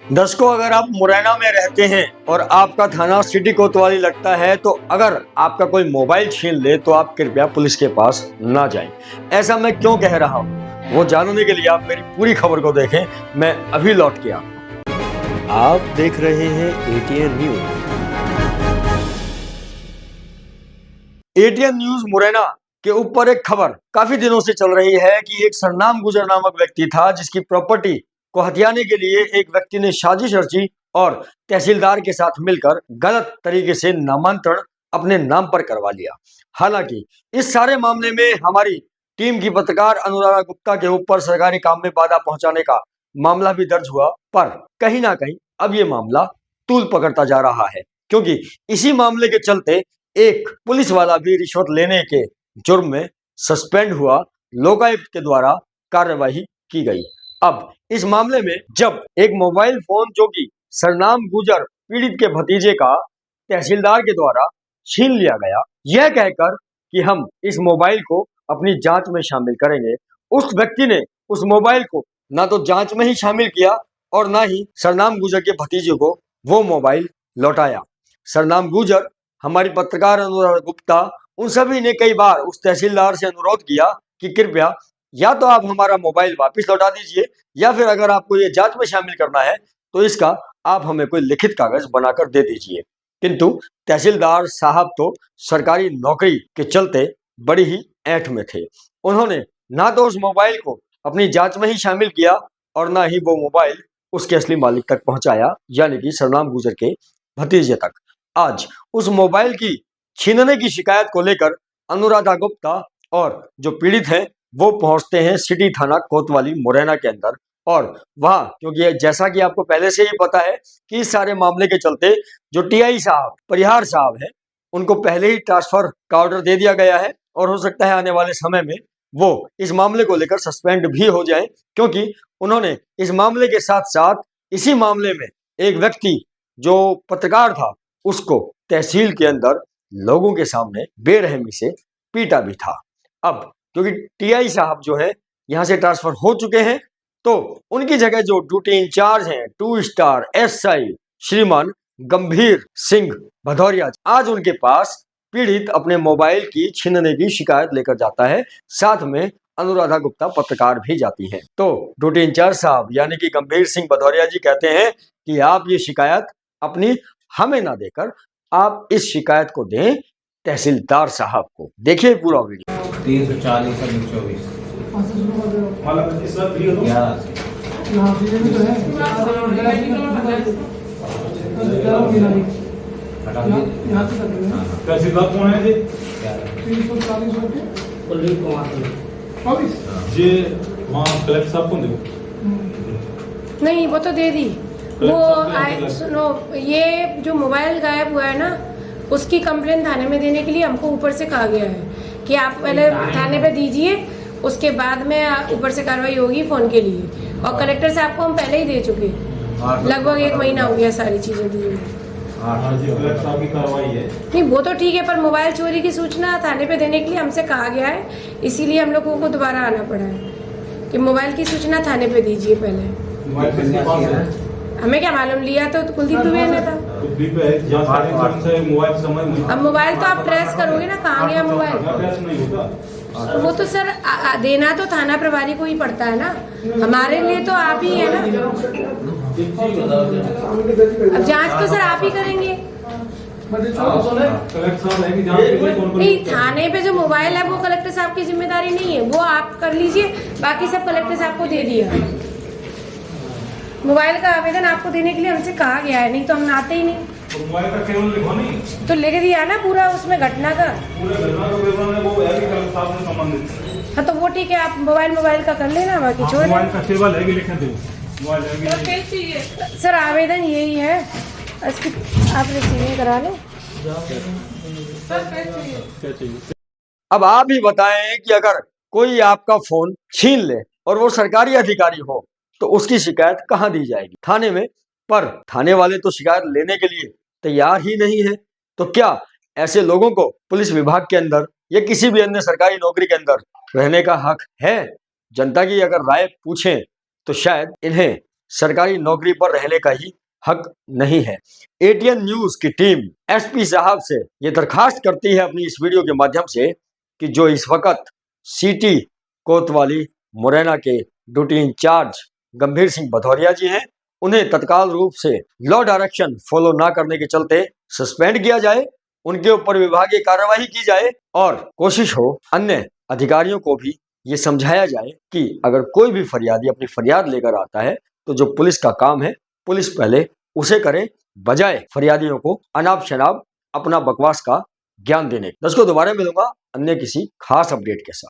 दर्शकों, अगर आप मुरैना में रहते हैं और आपका थाना सिटी कोतवाली लगता है तो अगर आपका कोई मोबाइल छीन ले तो आप कृपया पुलिस के पास ना जाएं। ऐसा मैं क्यों कह रहा हूं, वो जानने के लिए आप मेरी पूरी खबर को देखें। मैं अभी लौट के आता हूं। आप देख रहे हैं ATN news. ATN news Morena के ऊपर एक खबर काफी दिनों से चल रही है कि एक सरनाम गुजर नामक व्यक्ति था, जिसकी प्रॉपर्टी को हथियाने के लिए एक व्यक्ति ने साजिश रची और तहसीलदार के साथ मिलकर गलत तरीके से नामांतरण अपने नाम पर करवा लिया। हालांकि इस सारे मामले में हमारी टीम की पत्रकार अनुराधा गुप्ता के ऊपर सरकारी काम में बाधा पहुंचाने का मामला भी दर्ज हुआ, पर कहीं ना कहीं अब ये मामला तूल पकड़ता जा रहा है, क्योंकि इसी मामले के चलते एक पुलिस वाला भी रिश्वत लेने के जुर्म में सस्पेंड हुआ। लोकायुक्त के द्वारा कार्यवाही की गई। अब इस मामले में जब एक मोबाइल फोन जो कि सरनाम गुजर पीड़ित के भतीजे का तहसीलदार के द्वारा छीन लिया गया, यह कहकर कि हम इस मोबाइल को अपनी जांच में शामिल करेंगे, उस व्यक्ति ने उस मोबाइल को ना तो जांच में ही शामिल किया और ना ही सरनाम गुजर के भतीजे को वो मोबाइल लौटाया। सरनाम गुजर, हमारी पत्रकार अनुराधा गुप्ता, उन सभी ने कई बार उस तहसीलदार से अनुरोध किया कि कृपया या तो आप हमारा मोबाइल वापस लौटा दीजिए, या फिर अगर आपको ये जांच में शामिल करना है तो इसका आप हमें कोई लिखित कागज बनाकर दे दीजिए। किंतु तहसीलदार साहब तो सरकारी नौकरी के चलते बड़ी ही ऐंठ में थे। उन्होंने ना तो उस मोबाइल को अपनी जांच में ही शामिल किया और ना ही वो मोबाइल उसके असली मालिक तक पहुंचाया, यानी कि सरनाम गुजर के भतीजे तक। आज उस मोबाइल की छीनने की शिकायत को लेकर अनुराधा गुप्ता और जो पीड़ित हैं वो पहुंचते हैं सिटी थाना कोतवाली मुरैना के अंदर। और वहां, क्योंकि जैसा कि आपको पहले से ही पता है कि इस सारे मामले के चलते जो टीआई साहब परिहार साहब हैं, उनको पहले ही ट्रांसफर का ऑर्डर दे दिया गया है और हो सकता है आने वाले समय में वो इस मामले को लेकर सस्पेंड भी हो जाए, क्योंकि उन्होंने इस मामले के साथ साथ इसी मामले में एक व्यक्ति जो पत्रकार था उसको तहसील के अंदर लोगों के सामने बेरहमी से पीटा भी था। अब क्योंकि टीआई साहब जो है यहाँ से ट्रांसफर हो चुके हैं, तो उनकी जगह जो ड्यूटी इंचार्ज हैं 2 स्टार एसआई श्रीमान गंभीर सिंह भदौरिया, आज उनके पास पीड़ित अपने मोबाइल की छीनने की शिकायत लेकर जाता है। साथ में अनुराधा गुप्ता पत्रकार भी जाती हैं। तो ड्यूटी इंचार्ज साहब यानी कि गंभीर सिंह भदौरिया जी कहते हैं कि आप ये शिकायत अपनी हमें ना देकर आप इस शिकायत को दें तहसीलदार साहब को। देखिए पूरा वीडियो। 340 और 24 तहसीलदार कौन है जी? 340 जी वहाँ कलेक्टर साहब कौन देखो? नहीं, वो तो दे दी। वो सुनो, ये जो मोबाइल गायब हुआ है ना, उसकी कंप्लेन थाने में देने के लिए हमको ऊपर से कहा गया है कि आप पहले थाने पे दीजिए, उसके बाद में ऊपर से कार्रवाई होगी फोन के लिए। और कलेक्टर साहब को हम पहले ही दे चुके, लगभग 1 महीना हो गया सारी चीजें दी हुई। कलेक्टर साहब की कार्रवाई है। नहीं, वो तो ठीक है, पर मोबाइल चोरी की सूचना थाने पे देने के लिए हमसे कहा गया है, इसीलिए हम लोगों को दोबारा आना पड़ा है कि मोबाइल की सूचना थाने पे दीजिए पहले। मोबाइल किसके पास है? हमें क्या मालूम, लिया तो कुलदीप दुबे ने था। कुलदीप है, जहाँ सारे जन से मोबाइल समझ नहीं। अब मोबाइल तो आप ट्रेस करोगे ना, कहाँ गया मोबाइल। ट्रेस नहीं होता। वो तो सर देना तो थाना प्रभारी को ही पड़ता है ना, हमारे लिए तो आप ही है ना। अब जांच तो सर आप ही करेंगे। कलेक्टर साहब है कि जांच के लिए कौन-कौन? नहीं, थाने पे जो मोबाइल है वो कलेक्टर साहब की जिम्मेदारी नहीं है, वो आप कर लीजिए, बाकी सब कलेक्टर साहब को दे दिया। मोबाइल का आवेदन आपको देने के लिए हमसे कहा गया है, नहीं तो हम आते ही नहीं। तो मोबाइल का केवल लिखो नहीं, तो लिख दिया ना पूरा उसमें घटना का। पूरे घटना का विवरण है, वो है कि कलेक्टर साहब से संबंधित। हाँ तो वो ठीक है, आप मोबाइल का कर लेना, बाकी छोड़ मोबाइल देना। का केवल है कि लिखने दो। मोबाइल है कि सर आवेदन यही है, इसकी आप रिसीविंग करा लो। क्या चाहिए? अब आप ही बताएं कि अगर कोई आपका फोन छीन ले और वो सरकारी अधिकारी हो तो उसकी शिकायत कहाँ दी जाएगी? थाने में। पर थाने वाले तो शिकायत लेने के लिए तैयार ही नहीं है। तो क्या ऐसे लोगों को पुलिस विभाग के अंदर या किसी भी अन्य सरकारी नौकरी के अंदर रहने का हक है? जनता की अगर राय पूछें तो शायद इन्हें सरकारी नौकरी पर रहने का ही हक नहीं है। एटीएन न्यूज की टीम एसपी साहब से ये दरखास्त करती है अपनी इस वीडियो के माध्यम से कि जो इस वक्त सिटी कोतवाली मुरैना के ड्यूटी इंचार्ज गंभीर सिंह भदौरिया जी हैं, उन्हें तत्काल रूप से लॉ डायरेक्शन फॉलो ना करने के चलते सस्पेंड किया जाए, उनके ऊपर विभागीय कार्रवाई की जाए और कोशिश हो अन्य अधिकारियों को भी ये समझाया जाए कि अगर कोई भी फरियादी अपनी फरियाद लेकर आता है तो जो पुलिस का काम है पुलिस पहले उसे करे, बजाय फरियादियों को अनाप शनाप अपना बकवास का ज्ञान देने। दर्शकों दोबारा मिलूंगा अन्य किसी खास अपडेट के साथ।